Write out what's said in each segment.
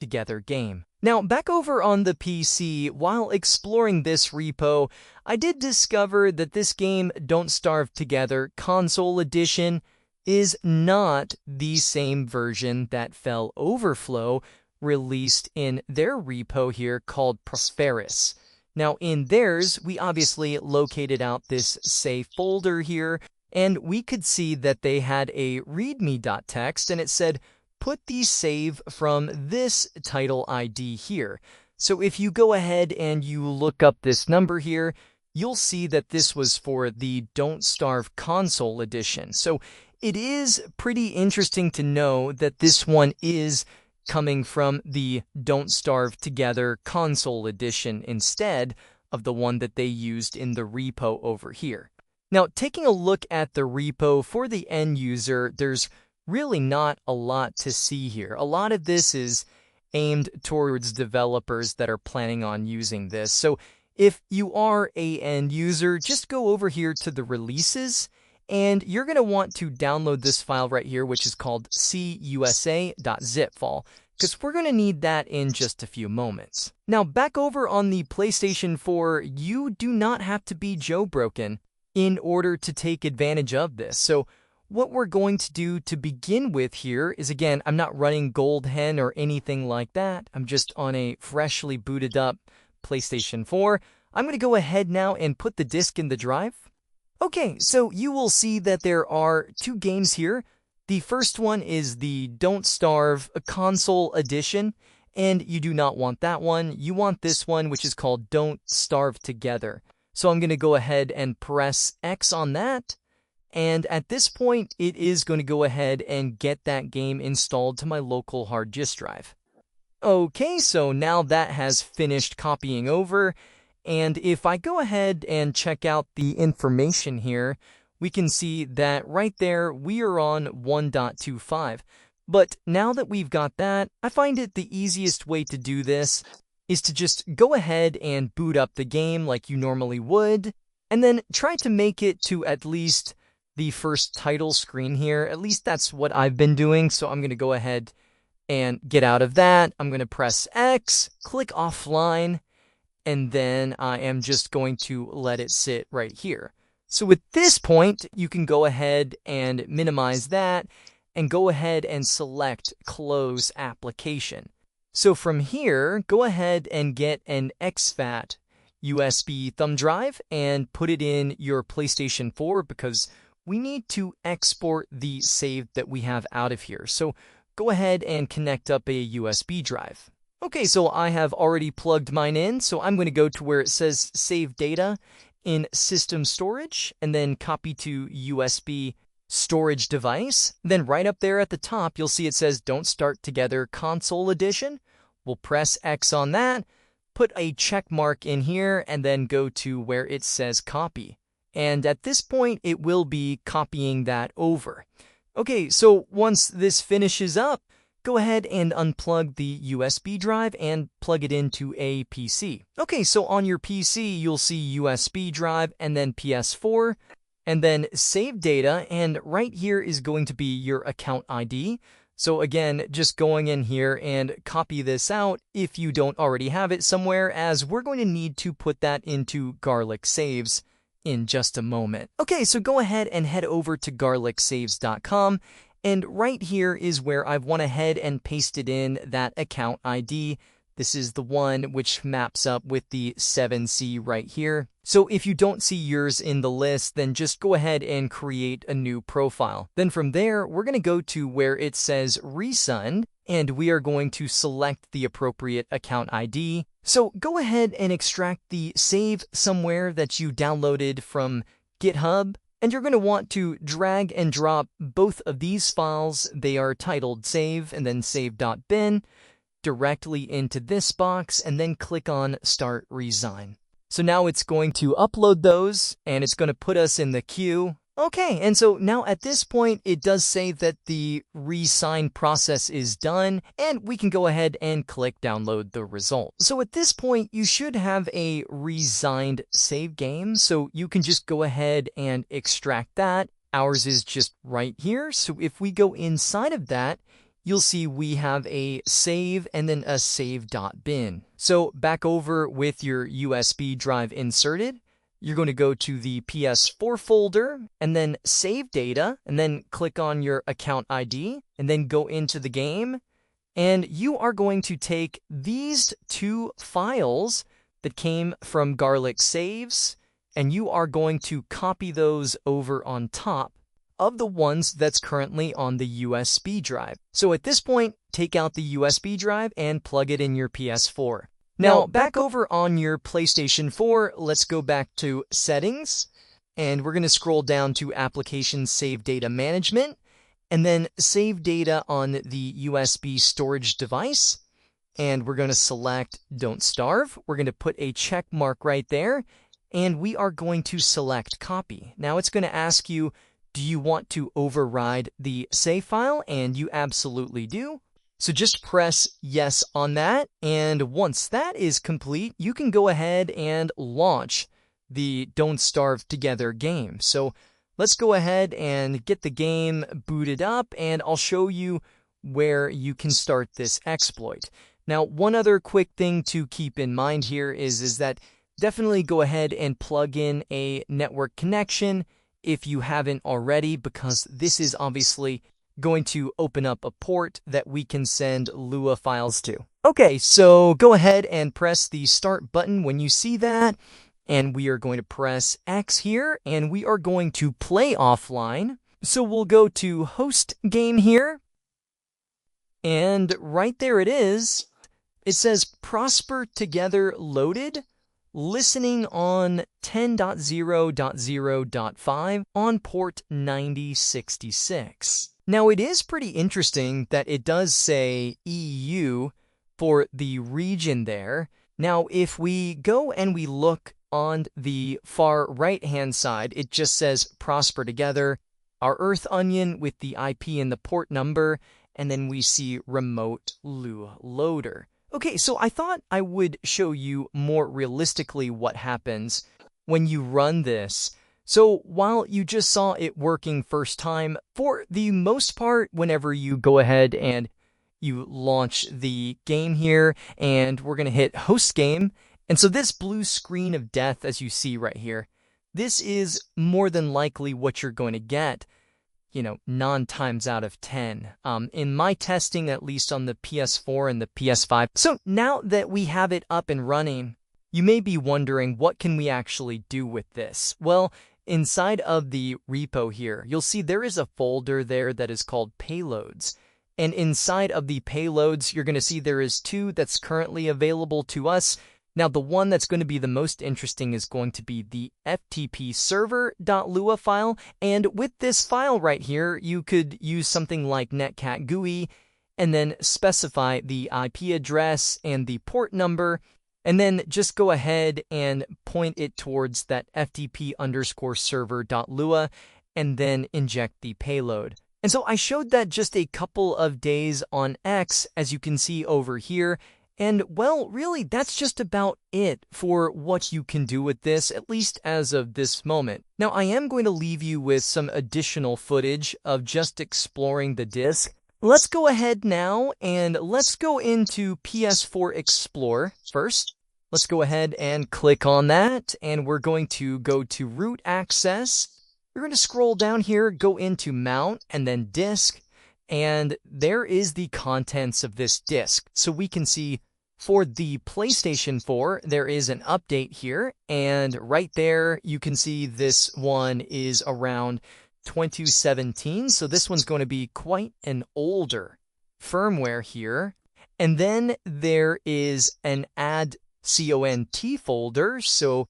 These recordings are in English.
together game. Now, back over on the PC, while exploring this repo, I did discover that this game, Don't Starve Together Console Edition, is not the same version that Fell Overflow released in their repo here called Prosperous. Now, in theirs, we obviously located out this save folder here, and we could see that they had a readme.txt, and it said, put the save from this title ID here. So if you go ahead and you look up this number here, you'll see that this was for the Don't Starve Console Edition. So it is pretty interesting to know that this one is coming from the Don't Starve Together Console Edition instead of the one that they used in the repo over here. Now, taking a look at the repo for the end user, there's really not a lot to see here. A lot of this is aimed towards developers that are planning on using this. So if you are an end user, just go over here to the releases, and you're going to want to download this file right here, which is called cusa.zip file, because we're going to need that in just a few moments. Now, back over on the PlayStation 4, you do not have to be jailbroken in order to take advantage of this. So what we're going to do to begin with here is, again, I'm not running Gold Hen or anything like that. I'm just on a freshly booted up PlayStation 4. I'm going to go ahead now and put the disc in the drive. Okay, so you will see that there are two games here. The first one is the Don't Starve Console Edition, and you do not want that one. You want this one, which is called Don't Starve Together. So I'm going to go ahead and press X on that. And at this point, it is going to go ahead and get that game installed to my local hard disk drive. Okay, so now that has finished copying over. And if I go ahead and check out the information here, we can see that right there, we are on 1.25. But now that we've got that, I find it the easiest way to do this is to just go ahead and boot up the game like you normally would, and then try to make it to at least the first title screen here. At least that's what I've been doing. So I'm going to go ahead and get out of that. I'm going to press X, click offline, and then I am just going to let it sit right here. So at this point, you can go ahead and minimize that and go ahead and select Close Application. So from here, go ahead and get an exFAT USB thumb drive and put it in your PlayStation 4 because we need to export the save that we have out of here. So go ahead and connect up a USB drive. Okay, so I have already plugged mine in, so I'm going to go to where it says Save Data in System Storage, and then copy to USB storage device. Then right up there at the top, you'll see it says Don't Start Together Console Edition. We'll press X on that, put a check mark in here, and then go to where it says Copy. And at this point, it will be copying that over. Okay, so once this finishes up, go ahead and unplug the USB drive and plug it into a PC. Okay, so on your PC, you'll see USB drive and then PS4, and then save data, and right here is going to be your account ID. So again, just going in here and copy this out if you don't already have it somewhere, as we're going to need to put that into Garlic Saves in just a moment. Okay, so go ahead and head over to garlicsaves.com, and right here is where I've went ahead and pasted in that account ID. This is the one which maps up with the 7C right here. So if you don't see yours in the list, then just go ahead and create a new profile. Then from there, we're going to go to where it says Resend, and we are going to select the appropriate account ID. So go ahead and extract the save somewhere that you downloaded from GitHub, and you're going to want to drag and drop both of these files. They are titled save and then save.bin directly into this box, and then click on Start Resign. So now it's going to upload those, and it's going to put us in the queue. Okay, and so now at this point, it does say that the re-sign process is done, and we can go ahead and click download the result. So at this point, you should have a resigned save game, so you can just go ahead and extract that. Ours is just right here, so if we go inside of that, you'll see we have a save and then a save.bin. So back over with your USB drive inserted, you're going to go to the PS4 folder and then save data and then click on your account ID and then go into the game. And you are going to take these two files that came from Garlic Saves and you are going to copy those over on top of the ones that's currently on the USB drive. So at this point, take out the USB drive and plug it in your PS4. Now, back over on your PlayStation 4, let's go back to Settings, and we're going to scroll down to Application Save Data Management, and then Save Data on the USB storage device, and we're going to select Don't Starve. We're going to put a check mark right there, and we are going to select Copy. Now, it's going to ask you, do you want to override the save file? And you absolutely do. So just press yes on that, and once that is complete, you can go ahead and launch the Don't Starve Together game. So let's go ahead and get the game booted up, and I'll show you where you can start this exploit. Now, one other quick thing to keep in mind here is that definitely go ahead and plug in a network connection if you haven't already, because this is obviously going to open up a port that we can send Lua files to. Okay, so go ahead and press the start button when you see that, and we are going to press X here, and we are going to play offline. So we'll go to host game here, and right there it is. It says Prosper Together loaded, listening on 10.0.0.5 on port 9066. Now, it is pretty interesting that it does say EU for the region there. Now, if we go and we look on the far right-hand side, it just says Prosper Together, our Earth Onion with the IP and the port number, and then we see Remote Lua Loader. Okay, so I thought I would show you more realistically what happens when you run this. So while you just saw it working first time, for the most part, whenever you go ahead and you launch the game here, and we're going to hit host game, and so this blue screen of death, as you see right here, this is more than likely what you're going to get, 9 times out of 10. In my testing, at least on the PS4 and the PS5. So now that we have it up and running, you may be wondering, what can we actually do with this? Well, inside of the repo here, you'll see there is a folder there that is called Payloads. And inside of the payloads, you're going to see there is 2 that's currently available to us. Now, the one that's going to be the most interesting is going to be the FTP server.lua file. And with this file right here, you could use something like netcat GUI and then specify the IP address and the port number, and then just go ahead and point it towards that FTP_server.lua and then inject the payload. And so I showed that just a couple of days on X, as you can see over here. And well, really, that's just about it for what you can do with this, at least as of this moment. Now, I am going to leave you with some additional footage of just exploring the disk. Let's go ahead now and let's go into PS4 Explore first. Let's go ahead and click on that, and we're going to go to root access. We're going to scroll down here, go into mount, and then disk, and there is the contents of this disk. So we can see for the PlayStation 4, there is an update here, and right there you can see this one is around 2017, so this one's going to be quite an older firmware here. And then there is an add CONT folder, so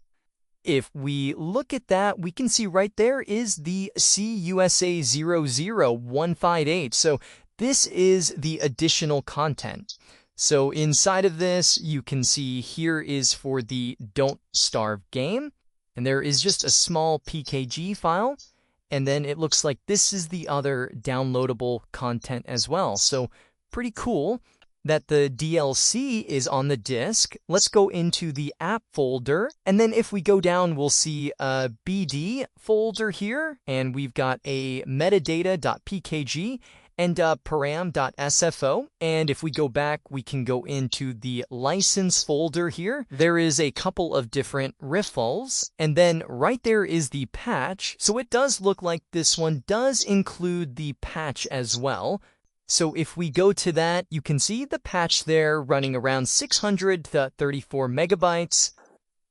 if we look at that, we can see right there is the CUSA00158. So this is the additional content. So inside of this, you can see here is for the Don't Starve game, and there is just a small PKG file. And then it looks like this is the other downloadable content as well. So pretty cool that the DLC is on the disk. Let's go into the app folder. And then if we go down, we'll see a BD folder here. And we've got a metadata.pkg. and param.sfo. And if we go back, we can go into the license folder here. There is a couple of different riffles, and then right there is the patch. So it does look like this one does include the patch as well. So if we go to that, you can see the patch there running around 634 megabytes,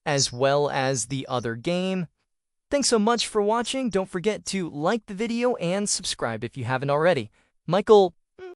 as well as the other game. Thanks so much for watching. Don't forget to like the video and subscribe if you haven't already. Michael